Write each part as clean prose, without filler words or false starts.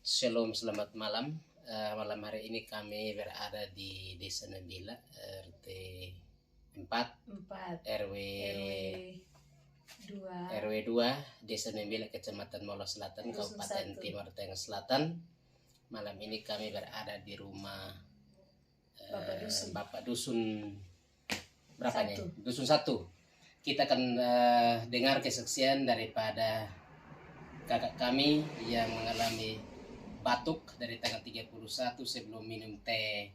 Shalom, selamat malam. Malam hari ini kami berada di Desa Nabila, RT 4, RW 2, Desa Nabila, Kecamatan Molo Selatan, Kabupaten Timur Tengah Selatan. Malam ini kami berada di rumah Bapak Dusun berapa nih? Dusun 1. Kita akan dengar kesaksian daripada kakak kami yang mengalami batuk dari tanggal 31 sebelum minum teh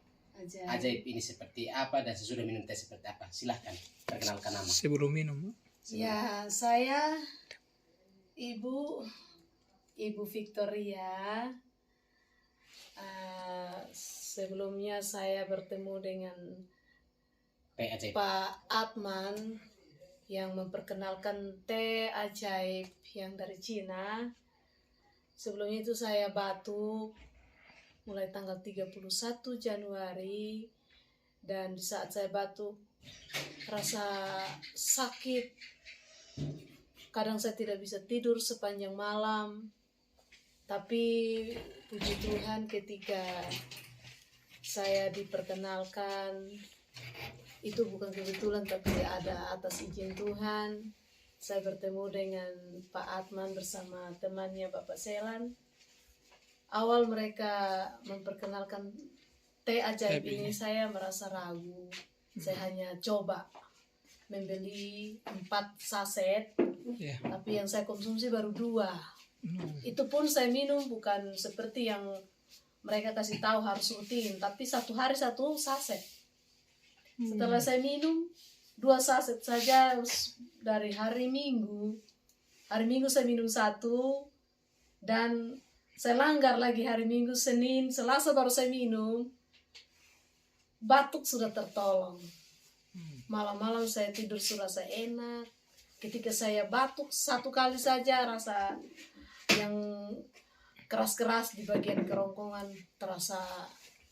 ajaib ini seperti apa dan sesudah minum teh seperti apa. Silahkan perkenalkan nama. Sebelum minum. Ya, saya Ibu Victoria. Sebelumnya saya bertemu dengan Pak Atman yang memperkenalkan teh ajaib yang dari Cina. Sebelumnya itu saya batuk mulai tanggal 31 Januari, dan di saat saya batuk rasa sakit. Kadang saya tidak bisa tidur sepanjang malam. Tapi puji Tuhan ketika saya diperkenalkan, itu bukan kebetulan tapi ada atas izin Tuhan. Saya bertemu dengan Pak Atman bersama temannya Bapak Selan. Awal mereka memperkenalkan teh ajaib ini, saya merasa ragu. Saya hanya coba membeli 4 saset, tapi yang saya konsumsi baru 2. Itu pun saya minum bukan seperti yang mereka kasih tahu harus rutin, tapi 1 hari 1 saset. Setelah saya minum 2 saset saja dari hari Minggu saya minum 1, dan saya langgar lagi hari Minggu, Senin, Selasa baru saya minum. Batuk sudah tertolong. Malam-malam saya tidur sudah saya enak. Ketika saya batuk 1 kali saja, rasa yang keras-keras di bagian kerongkongan terasa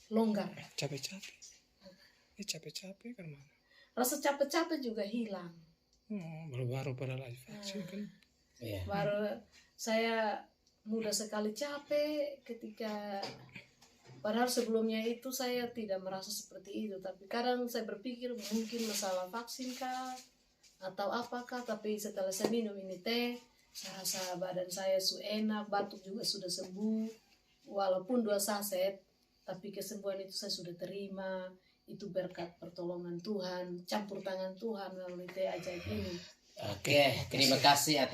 longgar. Capek-capek. Capek-capek kan mana? Rasa capek-capek juga hilang. Baru-baru pada live vaksin kan? Baru saya mudah sekali capek ketika, padahal sebelumnya itu saya tidak merasa seperti itu. Tapi kadang saya berpikir mungkin masalah vaksin kah atau apakah. Tapi setelah saya minum ini teh, saya rasa badan saya enak, batuk juga sudah sembuh. Walaupun 2 saset, tapi kesembuhan itu saya sudah terima. Itu berkat pertolongan Tuhan, campur tangan Tuhan melalui teh ajaib ini. Oke, terima kasih.